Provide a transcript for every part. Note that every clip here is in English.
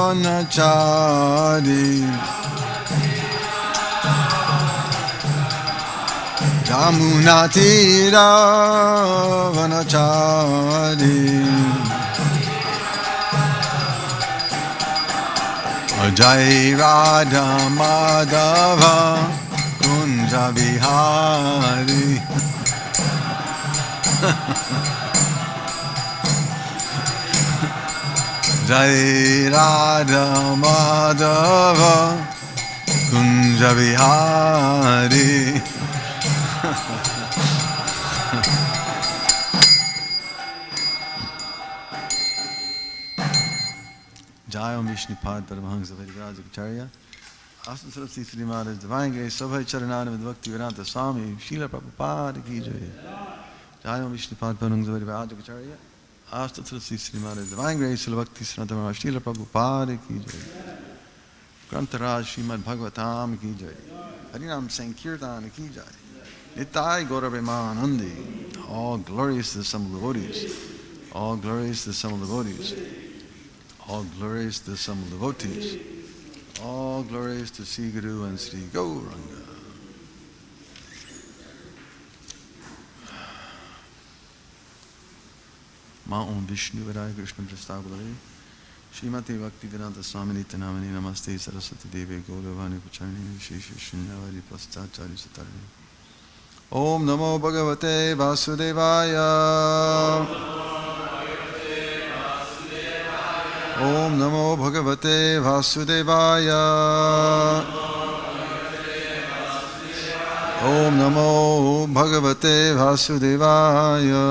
vanachari Yamunatira vanachari Jai Radha Madhava Kunja Vihari Jai Radha Madhava Kunja Vihari Jai Om Vishnupad Paramahansa Vaidivaraja Acharya Asta Saraswati Sri Maharaj Divine Grace Sabhai Charanana with Bhakti Vedanta Swami Srila Prabhupada Ki Jai Jai Om Vishnupad Paramahansa Vaidivaraja Acharya Asta Saraswati Sri Maharaj Divine Grace Srila Bhakti Vedanta Srila Prabhupada Ki Jai Grantaraj Srimad Bhagavatam Ki Jai Harinam Sankirtan Ki Jai Nitai Gauravimanandi All glorious to the sum of devotees All glorious to the sum of devotees All glories to some devotees. All glories to Sri Guru and Sri Gauranga. Ma Om Vishnu Vidaya Krishna Prastabhale Srimati Bhakti Vedanta Swami Nityanamani Namaste Saraswati Devi Gauravani Pacharni Shesha Shunyavadi Pastachari Satarni Om Namo Bhagavate Vasudevaya Om Namo Bhagavate Vasudevaya Om Namo Bhagavate Vasudevaya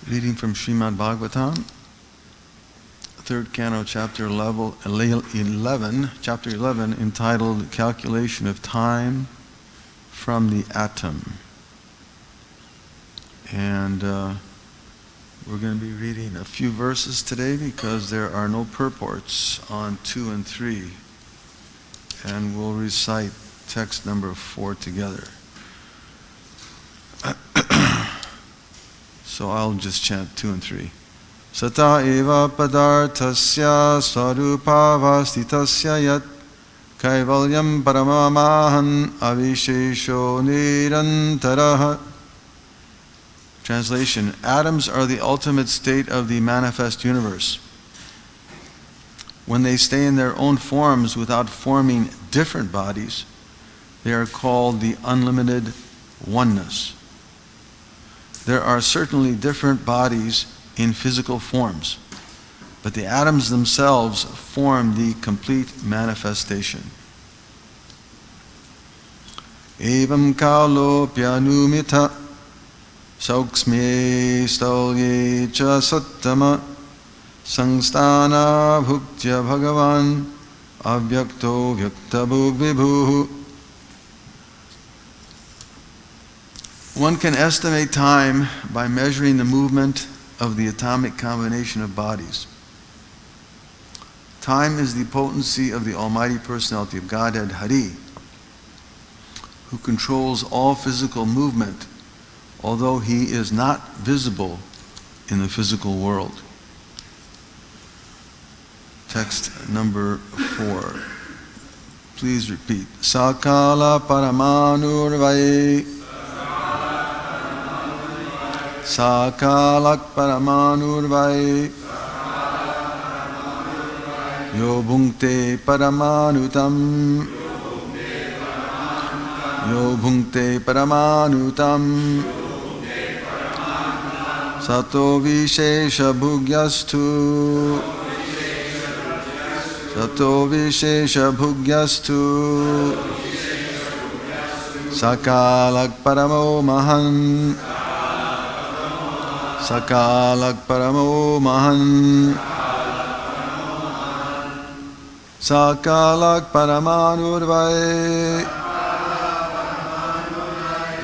Reading from Srimad Bhagavatam, 3rd Canto, Chapter 11, entitled Calculation of Time from the Atom. And we're going to be reading a few verses today because there are no purports on 2 and 3. And we'll recite text number 4 together. So I'll just chant 2 and 3. Sata eva padarthasya swarupavastitasya yat kaivalyam paramamahan avishesho nirantaraha. Translation: Atoms are the ultimate state of the manifest universe. When they stay in their own forms without forming different bodies, they are called the unlimited oneness. There are certainly different bodies in physical forms, but the atoms themselves form the complete manifestation. Evam kalo pyanumita Sauksmye stolye cha sattama Sangstana bhuktya bhagavan Avyakto vyaktabhug vibhuhu. One can estimate time by measuring the movement of the atomic combination of bodies. Time is the potency of the Almighty Personality of Godhead, Hari, who controls all physical movement, although he is not visible in the physical world. Text number 4. Please repeat. Sakala Paramanurvai Sakalak Paramanurvai Yo Bhunkte Paramanutam Yo Bhunkte Paramanutam Sato Vishesha Bhugyastu Sato Vishesha Bhugyastu Sakalak Paramo Mahan Sakalak Paramo Mahan Sakalak Paramanurvai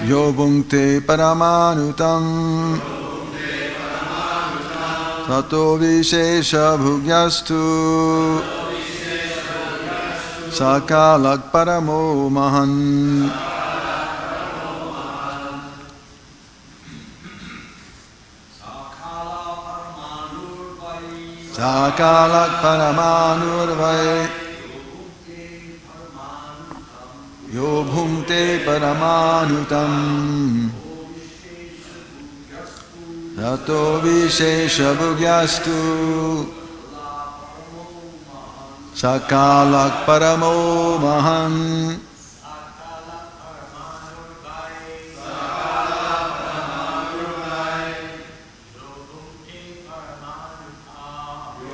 Yo Bhunkte Paramanutam Sato Vishesha Bhugyastu Sakalak Paramo Mahan. Sakalak Paramanurvai Yo Bhumte Paramanutam Rato Vishesha Bhugyastu Sakalak Paramo Mahan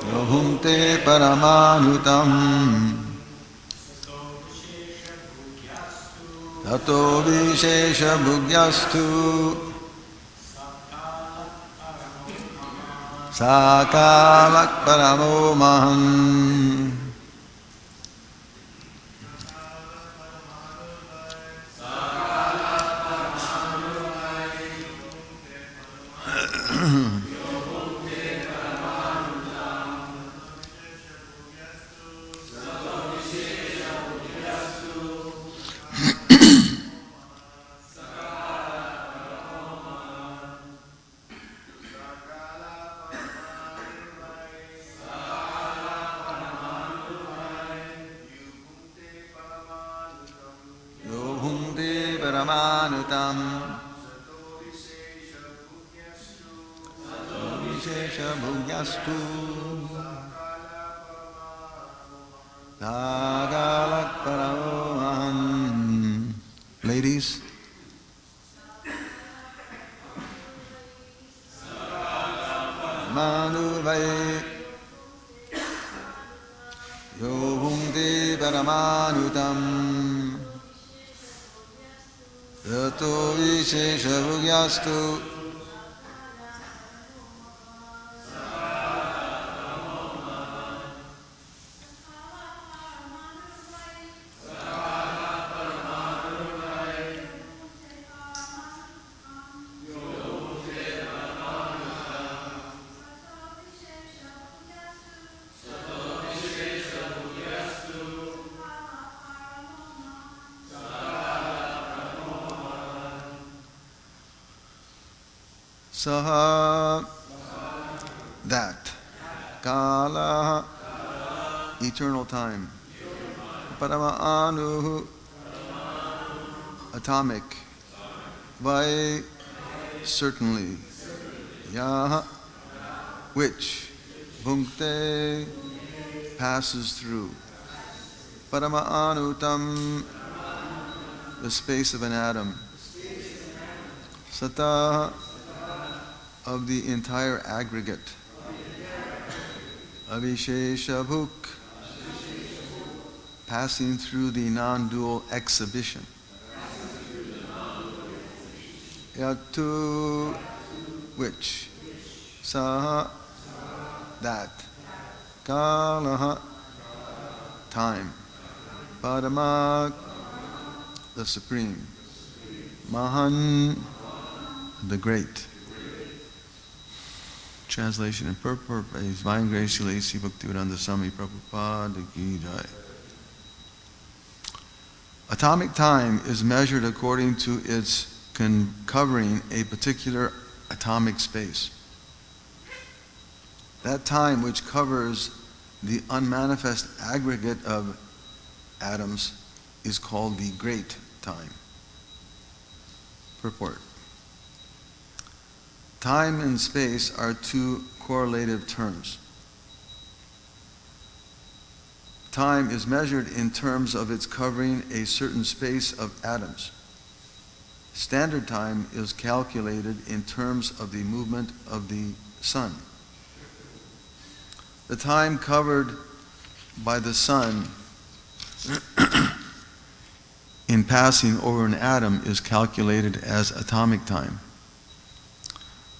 Yo Bhumte Paramanutam Tato Vishesha Bhugyastu Sakalak Paramo Mahan. Paramanutam Vishesha Bhugyastu Sakalak Paramahan. Ladies, Manuvai Yo Bhumte Paramanutam Rato Vishesha Bhugyastu Saha, that, Kala, eternal time, Parama Anu, atomic, Vai, certainly, Yaha, which, Bhumte, passes through, Parama Anutam, the space of an atom, Sata, of the entire aggregate, Avishesha Bhuk, passing through the non-dual exhibition, Yatu, which, Saha, that, Kalaha, time, Padama, the supreme, Mahan, the great. Translation and purport by His Divine Grace Sri Bhaktivedanta Swami Prabhupada Ki Jai. Atomic time is measured according to its covering a particular atomic space. That time which covers the unmanifest aggregate of atoms is called the great time. Purport. Time and space are two correlative terms. Time is measured in terms of its covering a certain space of atoms. Standard time is calculated in terms of the movement of the sun. The time covered by the sun in passing over an atom is calculated as atomic time.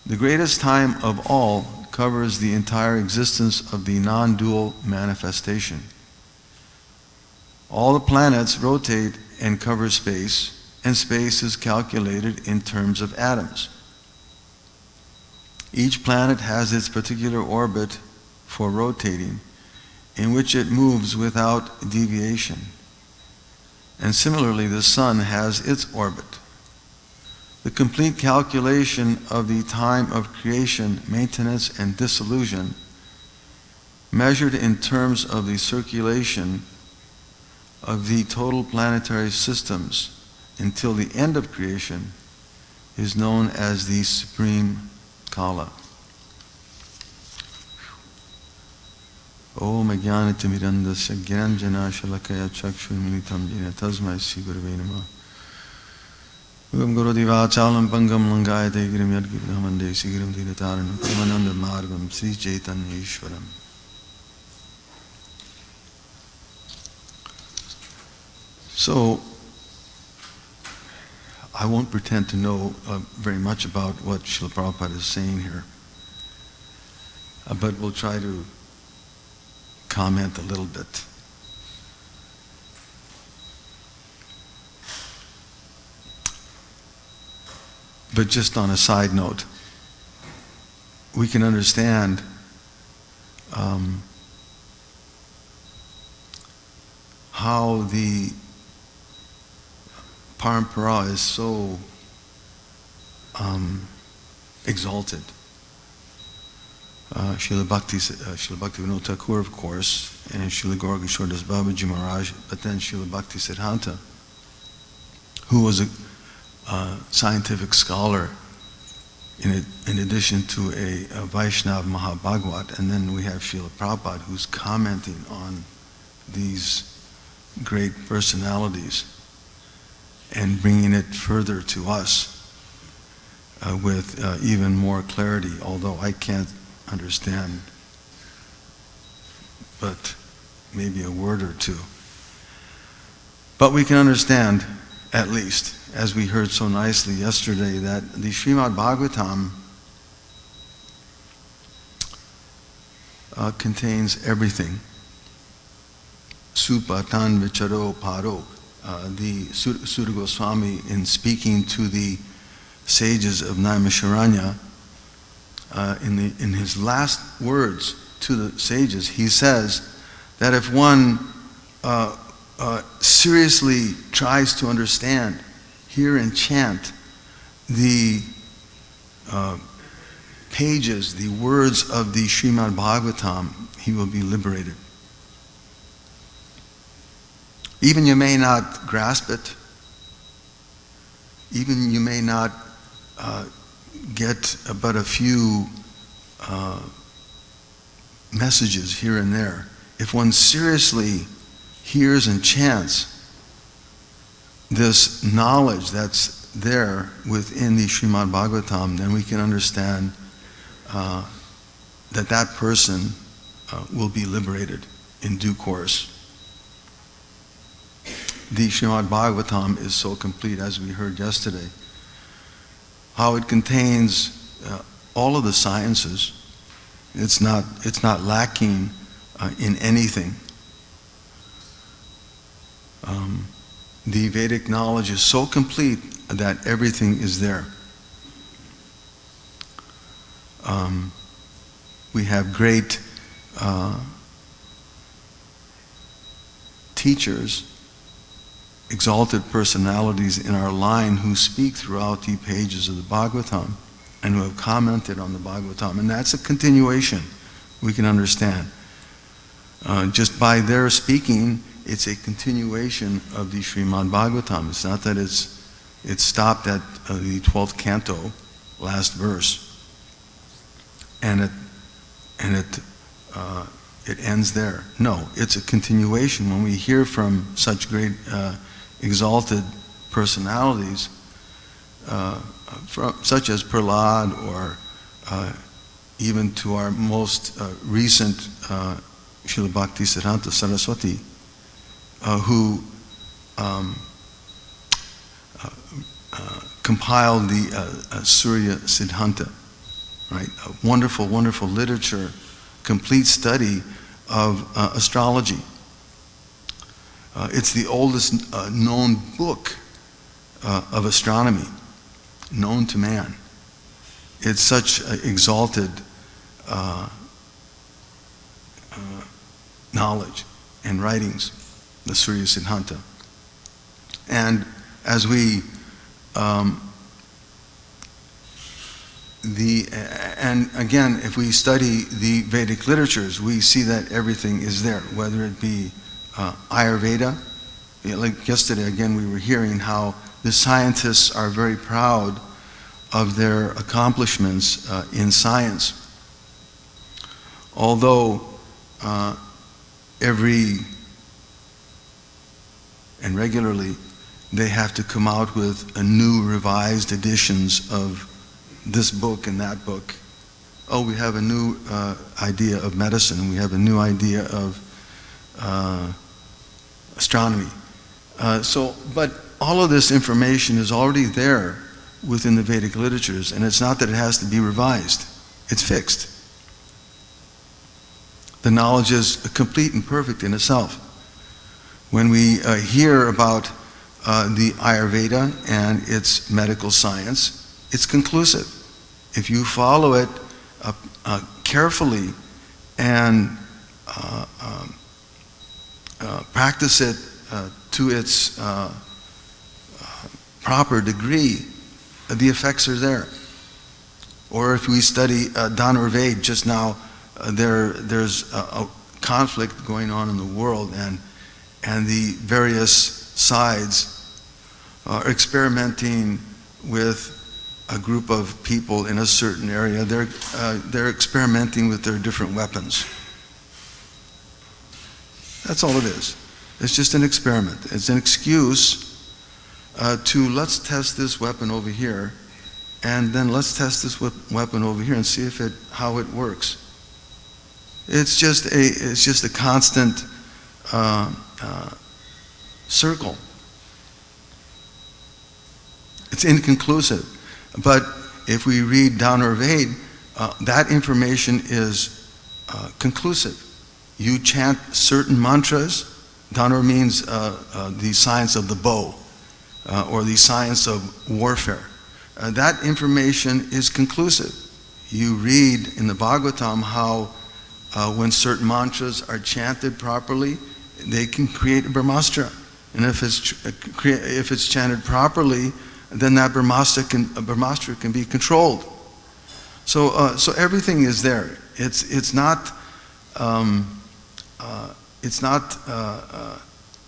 The greatest time of all covers the entire existence of the non-dual manifestation. All the planets rotate and cover space, and space is calculated in terms of atoms. Each planet has its particular orbit for rotating, in which it moves without deviation. And similarly, the sun has its orbit. The complete calculation of the time of creation, maintenance, and dissolution measured in terms of the circulation of the total planetary systems until the end of creation, is known as the supreme Kala. Om Ajnanatimirandasya Gyananjana Shalakaya Chakshurmilitam Jena Tasmai Sri Gurave Namah. Ugam Gurudeva Chalam Pangam Langayate Girim Yadgirhamande Sigirim Dhirataranam Pramananda Margam Sri Chaitanya Ishwaram. So, I won't pretend to know very much about what Srila Prabhupada is saying here, but we'll try to comment a little bit. But just on a side note, we can understand how the Parampara is so exalted. Srila Bhaktivinoda Thakur, of course, and Srila Gaura Das Babaji Maharaj, but then Srila Bhakti Siddhanta, who was a scientific scholar in addition to a Vaishnav Mahabhagavat, and then we have Srila Prabhupada, who's commenting on these great personalities and bringing it further to us with even more clarity, although I can't understand but maybe a word or two. But we can understand, at least, as we heard so nicely yesterday, that the Srimad Bhagavatam contains everything. Supatan vicharo paro. The Sutta Goswami, in speaking to the sages of Naimisharanya, in his last words to the sages, he says that if one seriously tries to understand, hear and chant the pages, the words of the Srimad Bhagavatam, he will be liberated. Even you may not grasp it, even you may not get but a few messages here and there. If one seriously hears and chants this knowledge that's there within the Srimad Bhagavatam, then we can understand that person will be liberated in due course. The Srimad Bhagavatam is so complete, as we heard yesterday, how it contains all of the sciences. It's not lacking in anything. The Vedic knowledge is so complete that everything is there. We have great teachers, exalted personalities in our line who speak throughout the pages of the Bhagavatam and who have commented on the Bhagavatam. And that's a continuation, we can understand. Just by their speaking, it's a continuation of the Srimad Bhagavatam. It's not that it's stopped at the 12th canto, last verse, and it ends there. No, it's a continuation. When we hear from such great exalted personalities, such as Prahlad, or even to our most recent Srila Bhakti Siddhanta Saraswati, who compiled the Surya Siddhanta, right? A wonderful, wonderful literature, complete study of astrology. It's the oldest known book of astronomy, known to man. It's such exalted knowledge and writings, the Surya Siddhanta. And as we and again, if we study the Vedic literatures, we see that everything is there, whether it be Ayurveda. Like yesterday, again, we were hearing how the scientists are very proud of their accomplishments in science. Although regularly, they have to come out with a new revised editions of this book and that book. Oh, we have a new idea of medicine. We have a new idea of astronomy. But all of this information is already there within the Vedic literatures, and it's not that it has to be revised. It's fixed. The knowledge is complete and perfect in itself. When we hear about the Ayurveda and its medical science, it's conclusive. If you follow it carefully and practice it to its proper degree, the effects are there. Or if we study Dhanurved just now, there's a conflict going on in the world, and the various sides are experimenting with a group of people in a certain area. They're experimenting with their different weapons. That's all it is. It's just an experiment. It's an excuse to let's test this weapon over here, and then let's test this weapon over here and see how it works. It's just a constant circle. It's inconclusive. But if we read Dhanurved, that information is conclusive. You chant certain mantras. Dhanur means the science of the bow, or the science of warfare. That information is conclusive. You read in the Bhagavatam how when certain mantras are chanted properly, they can create a Brahmastra. And if it's chanted properly, then that Brahmastra can be controlled. So everything is there. It's not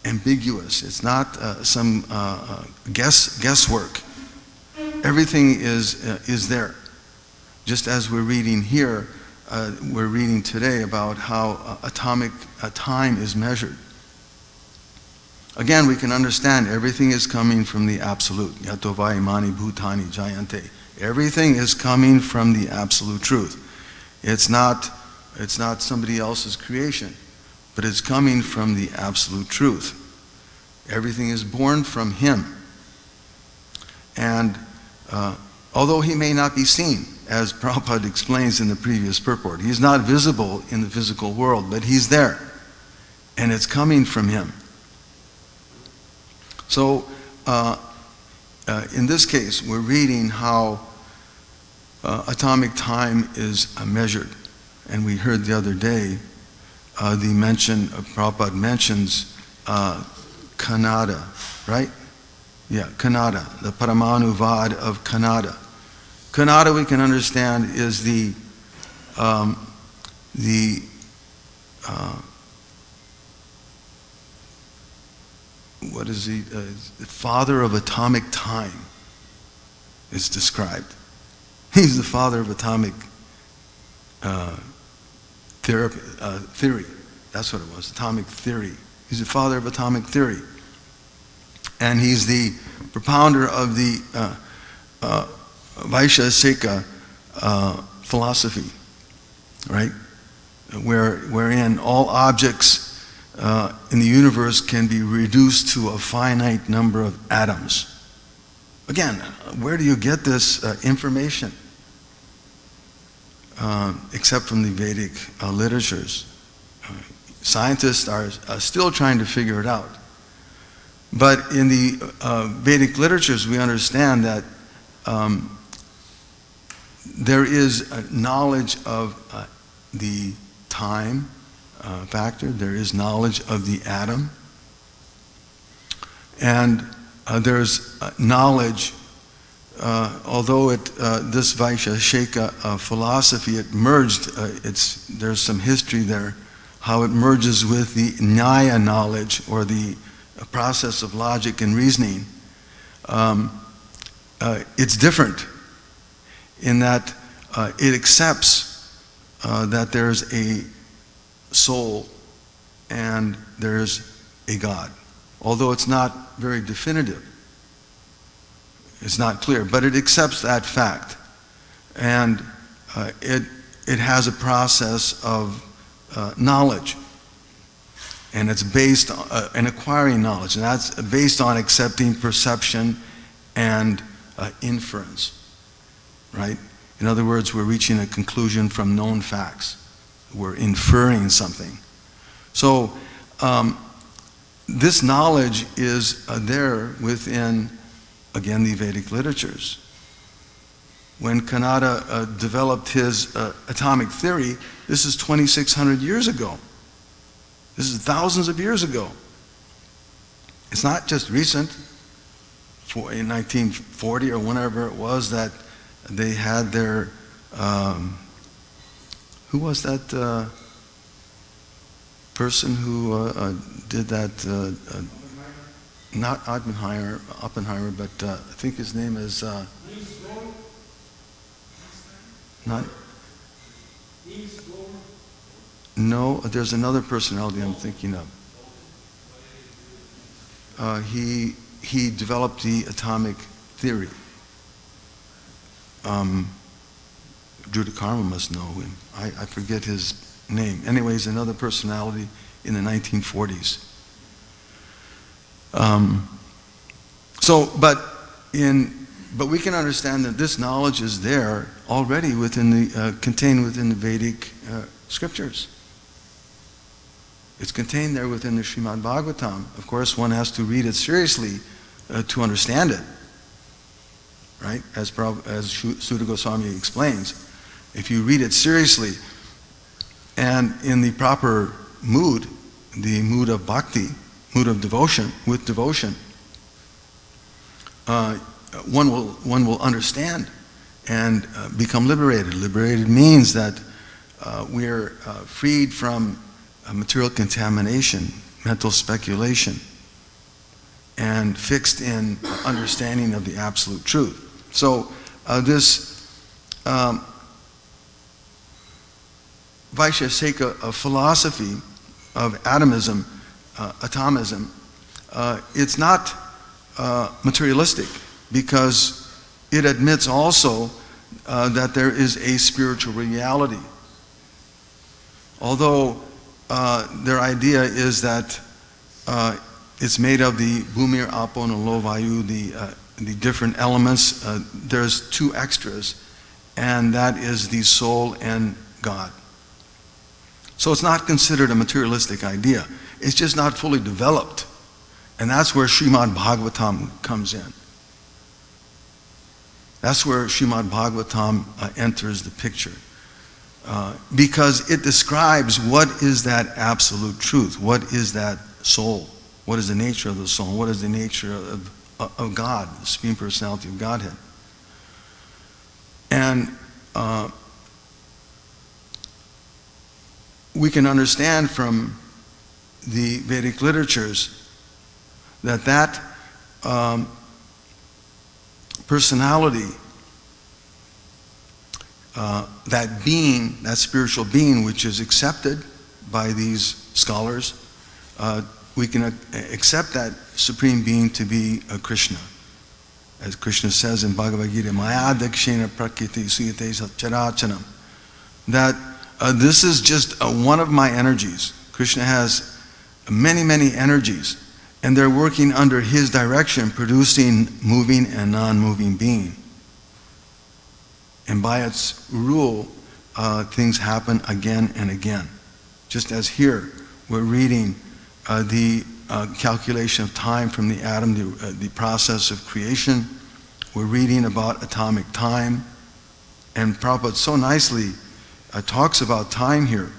ambiguous. It's not some guesswork. Everything is there. Just as we're reading here, we're reading today about how atomic time is measured. Again, we can understand everything is coming from the Absolute. Yato va imani bhutani jayante. Everything is coming from the Absolute Truth. It's not somebody else's creation, but it's coming from the Absolute Truth. Everything is born from Him. And although He may not be seen, as Prabhupada explains in the previous purport, He's not visible in the physical world, but He's there. And it's coming from Him. So, in this case, we're reading how atomic time is measured. And we heard the other day Prabhupada mentions Kannada, right? Yeah, Kannada, the Paramanuvad of Kannada. Kannada, we can understand, is the father of atomic time is described. He's the father of atomic theory. That's what it was, atomic theory. He's the father of atomic theory. And he's the propounder of the Vaishesika philosophy, right? Wherein all objects in the universe can be reduced to a finite number of atoms. Again, where do you get this information? Except from the Vedic literatures. Scientists are still trying to figure it out. But in the Vedic literatures, we understand that there is a knowledge of the time factor, there is knowledge of the atom, and there's knowledge although this Vaisheshika philosophy, it merged, there's some history there, how it merges with the Nyaya knowledge, or the process of logic and reasoning. It's different in that it accepts that there's a soul and there's a God. Although it's not very definitive, it's not clear, but it accepts that fact. And it has a process of knowledge. And it's based on an acquiring knowledge, and that's based on accepting perception and inference, right? In other words, we're reaching a conclusion from known facts. We're inferring something. So this knowledge is there within, again, the Vedic literatures. When Kanada developed his atomic theory, this is 2,600 years ago. This is thousands of years ago. It's not just recent, in 1940 or whenever it was that they had their, who was that person who did that, not Oppenheimer, but I think his name is, not, no, there's another personality I'm thinking of. He developed the atomic theory. Judah Karma must know him. I forget his name. Anyways, another personality in the 1940s. But we can understand that this knowledge is there already contained within the Vedic scriptures. It's contained there within the Srimad Bhagavatam. Of course, one has to read it seriously to understand it, right? As Sutta Goswami explains, if you read it seriously and in the proper mood, the mood of bhakti, mood of devotion, with devotion, one will understand and become liberated. Liberated means that we're freed from material contamination, mental speculation, and fixed in understanding of the absolute truth. So this Vaisheshika philosophy of atomism, it's not materialistic, because it admits also that there is a spiritual reality. Although their idea is that it's made of the bhumir, apon, and lo vayu, the different elements. There's two extras, and that is the soul and God. So it's not considered a materialistic idea. It's just not fully developed. And that's where Srimad Bhagavatam comes in. That's where Srimad Bhagavatam enters the picture. Because it describes what is that absolute truth, what is that soul, what is the nature of the soul, what is the nature of God, the Supreme Personality of Godhead. And we can understand from the Vedic literatures that personality, that being, that spiritual being which is accepted by these scholars, we can accept that supreme being to be a Krishna. As Krishna says in Bhagavad Gita, Maya dakshena prakriti suyate satcharachanam, that this is just one of my energies. Krishna has many, many energies, and they're working under his direction, producing moving and non-moving being. And by its rule, things happen again and again. Just as here, we're reading the calculation of time from the atom, the process of creation. We're reading about atomic time. And Prabhupada so nicely talks about time here.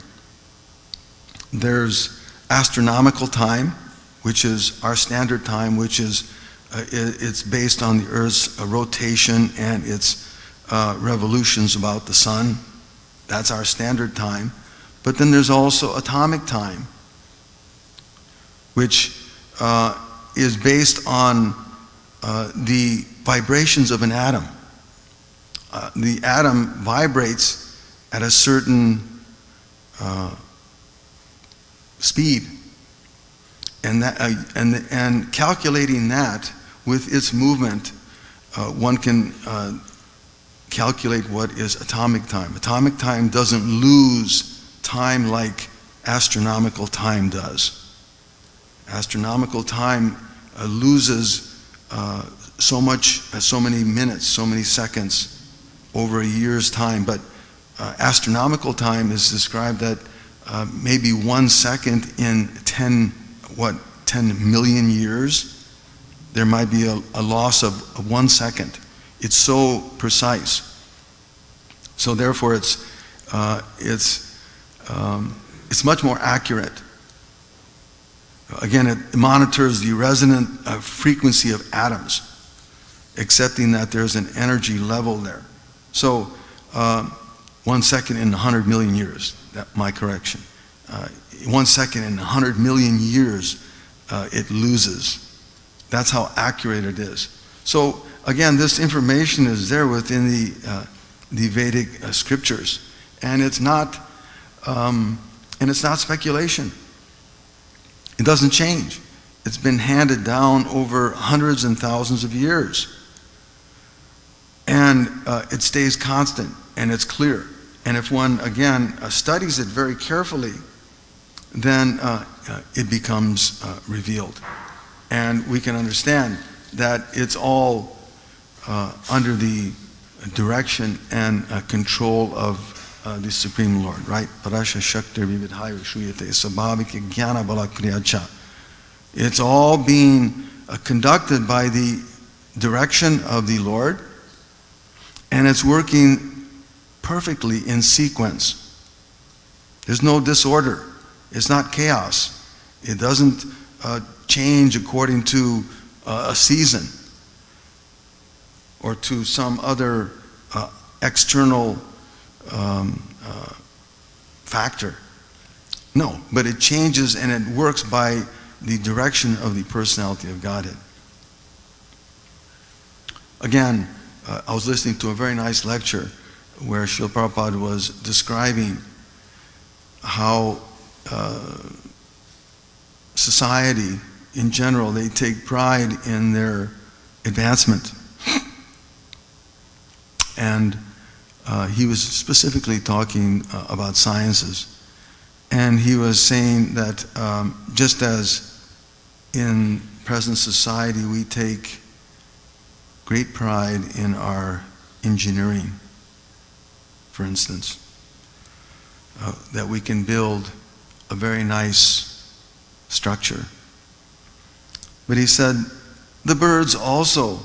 There's astronomical time, which is our standard time, which is it's based on the Earth's rotation and its revolutions about the sun. That's our standard time. But then there's also atomic time, which is based on the vibrations of an atom. The atom vibrates at a certain speed, and calculating that with its movement, one can calculate what is atomic time. Atomic time doesn't lose time like astronomical time does. Astronomical time loses so many minutes, so many seconds over a year's time, but astronomical time is described that maybe 1 second in 10 million years, there might be a loss of 1 second. It's so precise. So therefore it's much more accurate. Again, it monitors the resonant frequency of atoms, accepting that there's an energy level there. So 1 second in 100 million years, my correction. 1 second in 100 million years, it loses. That's how accurate it is. So again, this information is there within the Vedic scriptures, and it's not speculation. It doesn't change. It's been handed down over hundreds and thousands of years, and it stays constant, and it's clear. And if one again studies it very carefully, then it becomes revealed, and we can understand that it's all under the direction and control of the Supreme Lord, right? Parasha Shaktir Vividhayu Shuyate Sabhavika Jnana Balakriyacha. It's all being conducted by the direction of the Lord, and it's working perfectly in sequence. There's no disorder. It's not chaos. It doesn't change according to a season or to some other external factor. No, but it changes and it works by the direction of the personality of Godhead. Again, I was listening to a very nice lecture where Srila Prabhupada was describing how society in general, they take pride in their advancement. And he was specifically talking about sciences. And he was saying that just as in present society we take great pride in our engineering, for instance, that we can build a very nice structure. But he said, the birds also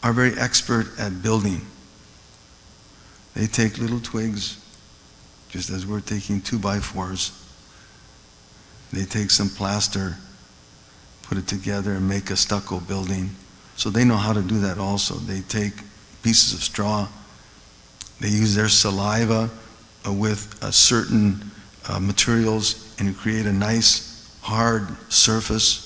are very expert at building. They take little twigs, just as we're taking 2x4s. They take some plaster, put it together and make a stucco building. So they know how to do that also. They take pieces of straw, they use their saliva with certain materials and create a nice hard surface.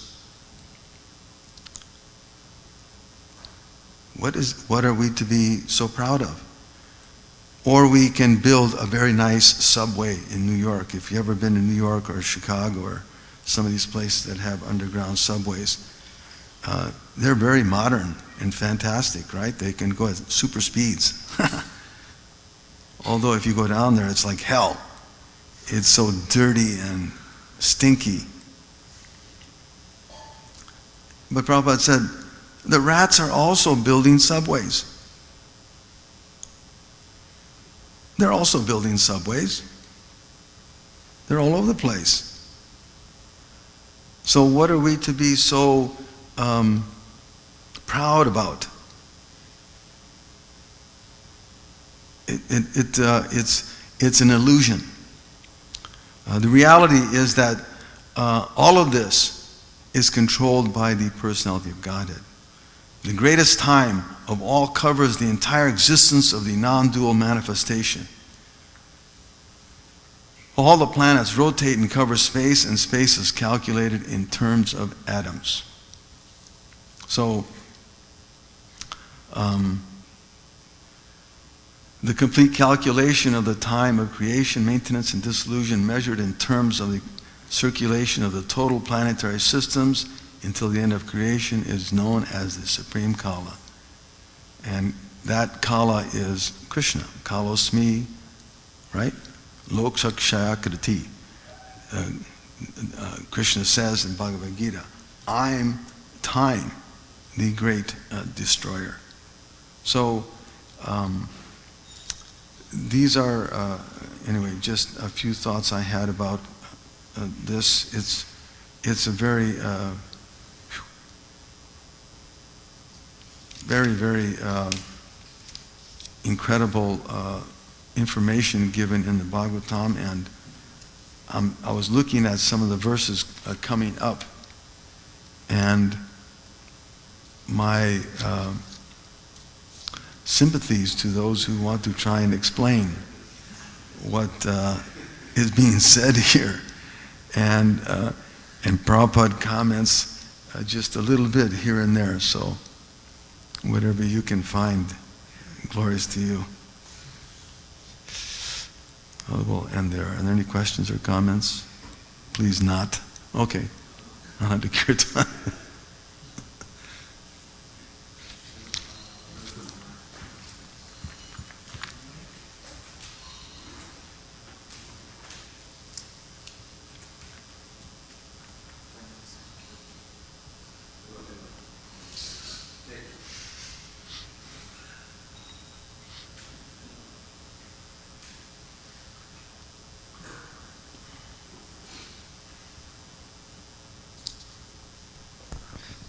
What are we to be so proud of? Or we can build a very nice subway in New York. If you've ever been to New York or Chicago or some of these places that have underground subways, they're very modern and fantastic, right? They can go at super speeds. Although if you go down there, it's like hell. It's so dirty and stinky. But Prabhupada said, the rats are also building subways. They're also building subways. They're all over the place. So what are we to be so proud about? It's an illusion. The reality is that all of this is controlled by the personality of Godhead. The greatest time of all covers the entire existence of the non-dual manifestation. All the planets rotate and cover space, and space is calculated in terms of atoms. So, the complete calculation of the time of creation, maintenance, and dissolution measured in terms of the circulation of the total planetary systems until the end of creation is known as the Supreme Kala. And that Kala is Krishna. Kalosmi, right? Lokshakshaya Kriti. Krishna says in Bhagavad Gita, I'm time, the great destroyer. So, these are, anyway, just a few thoughts I had about this. It's a very, very incredible information given in the Bhagavatam, and I was looking at some of the verses coming up, and my sympathies to those who want to try and explain what is being said here. And Prabhupada comments just a little bit here and there, so whatever you can find, glories to you. We'll end there. Are there any questions or comments? Please not. Okay. I'll have to kirtan.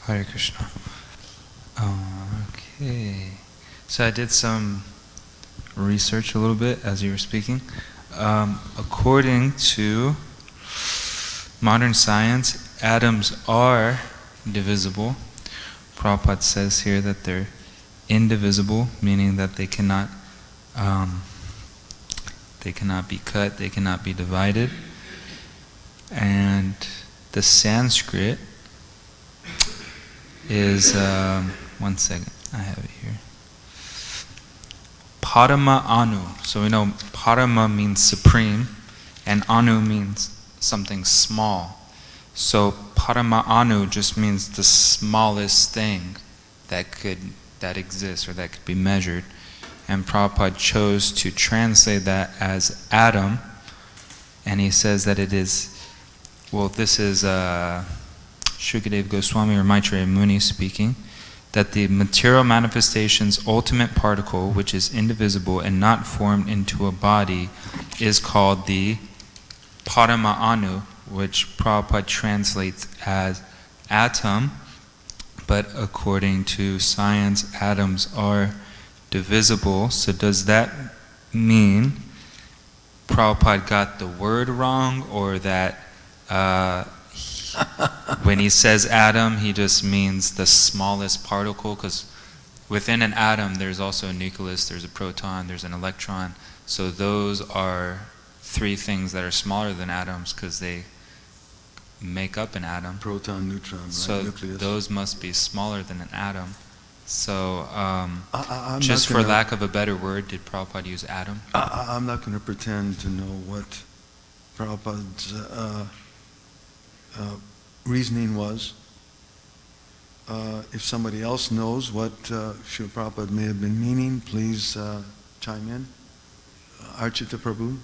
Hare Krishna. Okay. So I did some research a little bit as you were speaking. According to modern science, atoms are divisible. Prabhupada says here that they're indivisible, meaning that they cannot be cut, they cannot be divided. And the Sanskrit is, one second, I have it here. Parama Anu. So we know Parama means supreme, and Anu means something small. So Parama Anu just means the smallest thing that exists or that could be measured. And Prabhupada chose to translate that as atom, and he says that it is, well, this is Shukadev Goswami or Maitreya Muni speaking, that the material manifestation's ultimate particle, which is indivisible and not formed into a body, is called the Parama Anu, which Prabhupada translates as atom, but according to science, atoms are divisible. So does that mean Prabhupada got the word wrong, or that when he says atom, he just means the smallest particle? Because within an atom, there's also a nucleus, there's a proton, there's an electron. So those are three things that are smaller than atoms because they make up an atom. Proton, neutron, right? So Nucleus. those must be smaller than an atom. So I'm just for lack of a better word, did Prabhupada use atom? I'm not going to pretend to know what Prabhupada's reasoning was. If somebody else knows what Srila Prabhupada may have been meaning, please chime in. Archita Prabhu.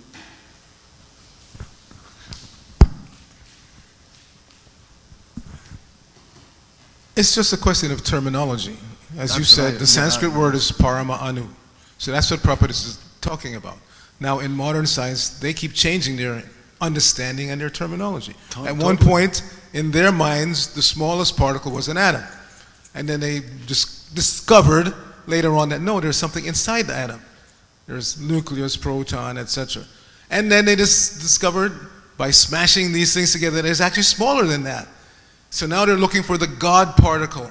It's just a question of terminology. As That's you said, right. the Sanskrit word is parama anu. So that's what Prabhupada is talking about. Now, in modern science, they keep changing their understanding and their terminology. At one point, in their minds, the smallest particle was an atom. And then they just discovered later on that, no, there's something inside the atom. There's nucleus, proton, etc. And then they just discovered, by smashing these things together, that it's actually smaller than that. So now they're looking for the God particle.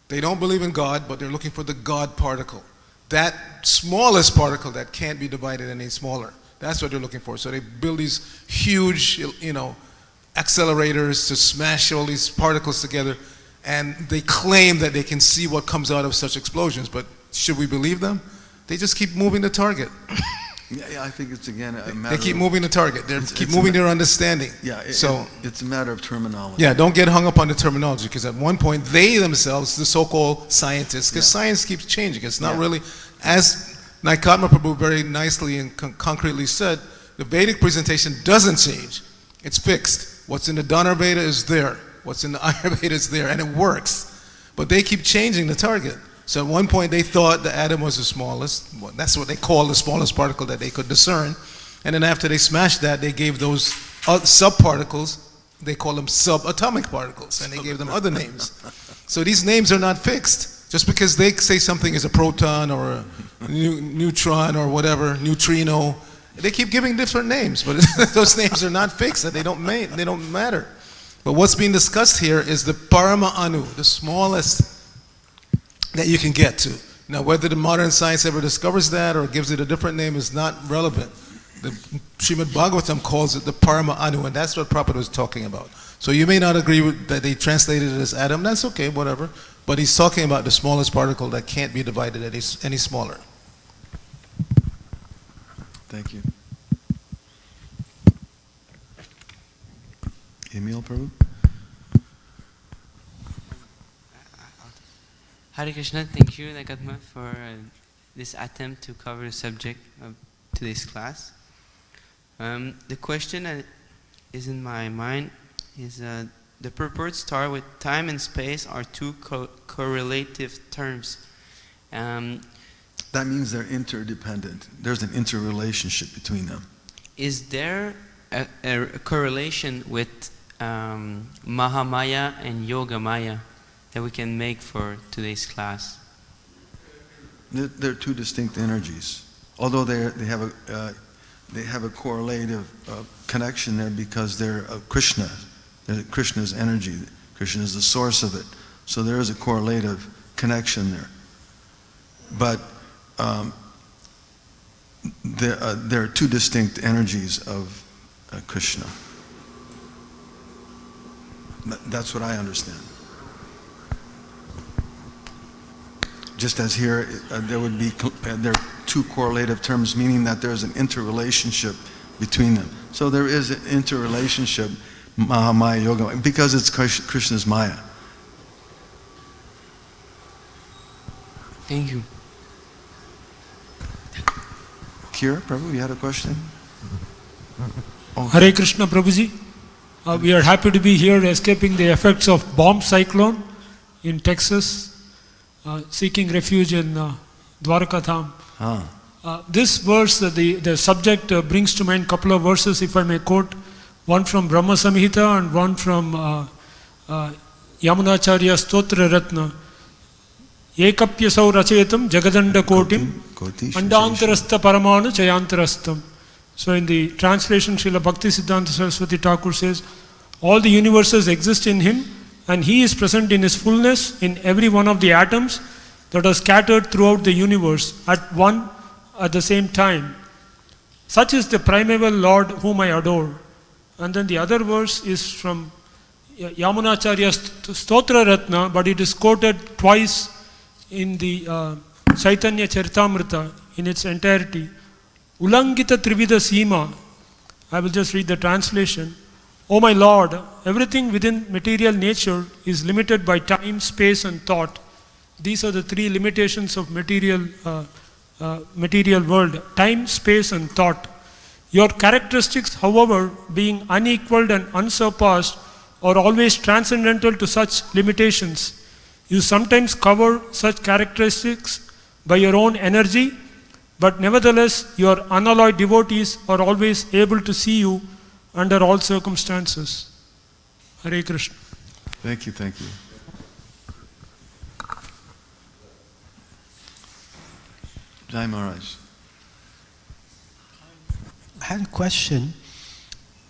They don't believe in God, but they're looking for the God particle. That smallest particle that can't be divided any smaller. That's what they're looking for. So they build these huge, accelerators to smash all these particles together, and they claim that they can see what comes out of such explosions. But should we believe them? They just keep moving the target. Yeah, I think it's again a matter. They keep moving the target. They keep moving their understanding. Yeah, it's a matter of terminology. Yeah, don't get hung up on the terminology, because at one point they themselves, the so-called scientists, because science keeps changing. It's not really, as Naikatma Prabhu very nicely and concretely said, the Vedic presentation doesn't change. It's fixed. What's in the Dhanurveda is there. What's in the Ayurveda is there, and it works. But they keep changing the target. So at one point they thought the atom was the smallest. Well, that's what they call the smallest particle that they could discern. And then after they smashed that, they gave those subparticles, they call them subatomic particles, and they gave them other names. So these names are not fixed. Just because they say something is a proton or a neutron or whatever, neutrino, they keep giving different names, but those names are not fixed, and they don't matter. But what's being discussed here is the Parama Anu, the smallest that you can get to. Now, whether the modern science ever discovers that or gives it a different name is not relevant. The Srimad Bhagavatam calls it the Parama Anu, and that's what Prabhupada was talking about. So you may not agree with that they translated it as atom. That's okay, whatever. But he's talking about the smallest particle that can't be divided any smaller. Thank you. Emil Prabhu? Hare Krishna, thank you, Naikatma, for this attempt to cover the subject of today's class. The question that is in my mind is the purports start with time and space are two correlative terms. That means they're interdependent. There's an interrelationship between them. Is there a correlation with Mahamaya and Yogamaya that we can make for today's class? They're two distinct energies, although they have a correlative connection there because they're Krishna. They're Krishna's energy. Krishna is the source of it. So there is a correlative connection there. But there are two distinct energies of Krishna. That's what I understand. Just as here, there are two correlative terms, meaning that there's an interrelationship between them. So there is an interrelationship, Mahamaya Yoga, because it's Krishna's Maya. Thank you. Kira, Prabhu, you had a question? Oh. Hare Krishna, Prabhuji. We are happy to be here escaping the effects of bomb cyclone in Texas, seeking refuge in Dwarka Dham. This verse, the subject brings to mind a couple of verses, if I may quote, one from Brahma Samhita and one from Yamunacharya Stotra Ratna. Ekapyasau rachetam jagadanda kotim andantarastha paramanu chayantarastam. So in the translation, Srila Bhaktisiddhanta Saraswati Thakur says, all the universes exist in him, and he is present in his fullness in every one of the atoms that are scattered throughout the universe at the same time. Such is the primeval Lord whom I adore. And then the other verse is from Yamunacharya Stotra Ratna, but it is quoted twice in the Chaitanya Charitamrita in its entirety. Ulangita Trivida Sima. I will just read the translation. O my Lord, everything within material nature is limited by time, space and thought. These are the three limitations of material world. Time, space and thought. Your characteristics, however, being unequaled and unsurpassed, are always transcendental to such limitations. You sometimes cover such characteristics by your own energy, but nevertheless, your unalloyed devotees are always able to see you under all circumstances. Hare Krishna. Thank you, thank you. Jai Maharaj. I had a question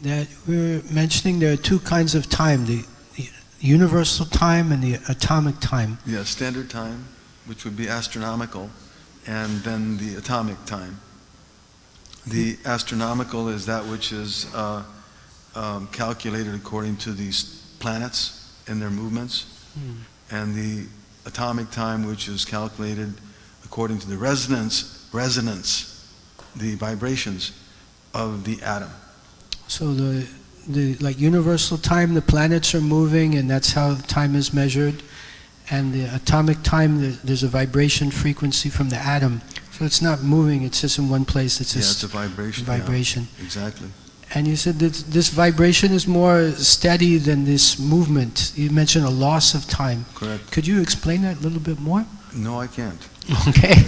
that we were mentioning there are two kinds of time, universal time and the atomic time. Yeah, standard time, which would be astronomical, and then the atomic time. The astronomical is that which is calculated according to these planets and their movements, and the atomic time, which is calculated according to the resonance, the vibrations of the atom. So the like universal time, the planets are moving, and that's how time is measured. And the atomic time, there's a vibration frequency from the atom. So it's not moving, it's just in one place. It's just it's a vibration. vibration. Yeah, exactly. And you said that this vibration is more steady than this movement. You mentioned a loss of time. Correct. Could you explain that a little bit more? No, I can't. Okay.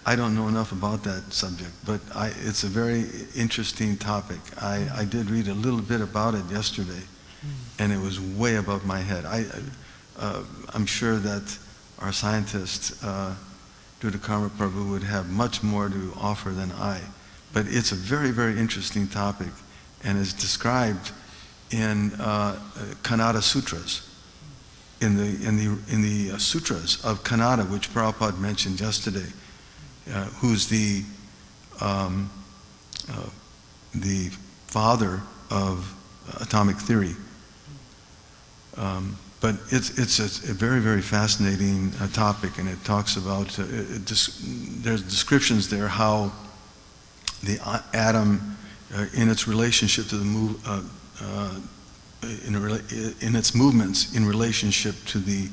I don't know enough about that subject, but it's a very interesting topic. I did read a little bit about it yesterday, and it was way above my head. I'm sure that our scientist, Naikatma Prabhu, would have much more to offer than I. But it's a very, very interesting topic, and is described in Kannada sutras, in the sutras of Kannada, which Prabhupada mentioned yesterday. Who's the father of atomic theory. But it's a very, very fascinating topic, and it talks about, there's descriptions there how the atom, in its relationship to the in its movements in relationship to the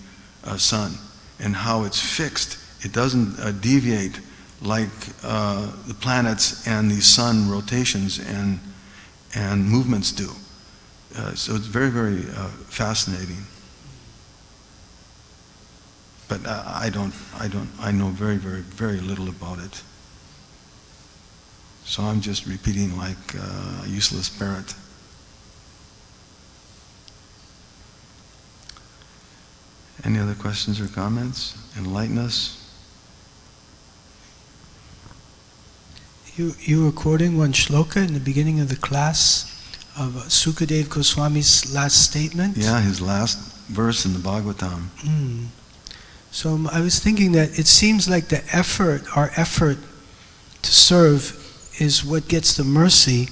sun, and how it's fixed. It doesn't deviate like the planets and the sun rotations and movements do. So it's very, very fascinating. But I know very, very, very little about it. So I'm just repeating like a useless parrot. Any other questions or comments? Enlighten us. You were quoting one shloka in the beginning of the class of Sukadev Goswami's last statement. Yeah, his last verse in the Bhagavatam. So I was thinking that it seems like our effort to serve is what gets the mercy,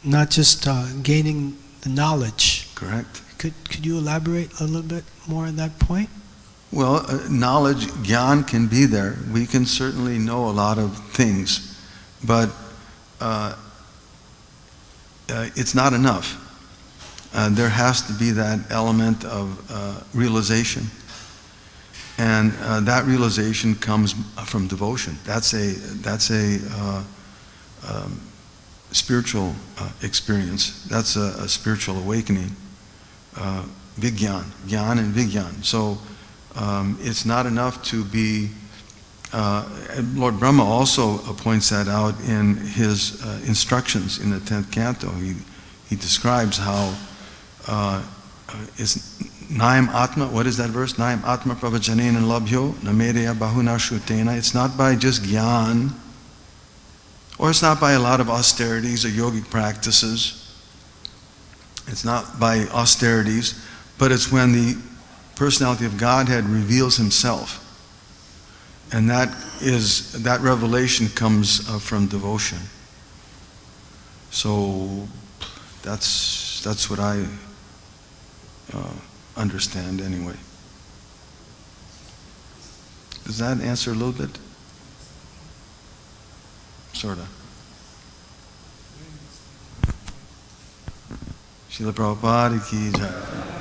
not just gaining the knowledge. Correct. Could you elaborate a little bit more on that point? Well, knowledge, gyan can be there. We can certainly know a lot of things. But it's not enough. There has to be that element of realization, and that realization comes from devotion. That's a spiritual experience. That's a spiritual awakening. Vigyan, gyan and vigyan. So it's not enough to be. Lord Brahma also points that out in his instructions in the 10th canto. He describes how is Naim Atma, what is that verse? Naim Atma Pravajanena Labhyo Namereya Bahuna Shrutena. It's not by just gyan, or it's not by a lot of austerities or yogic practices. It's not by austerities, but it's when the personality of Godhead reveals himself. And that revelation comes from devotion. So that's what I understand anyway. Does that answer a little bit? Sorta. Srila Prabhupada ki jai.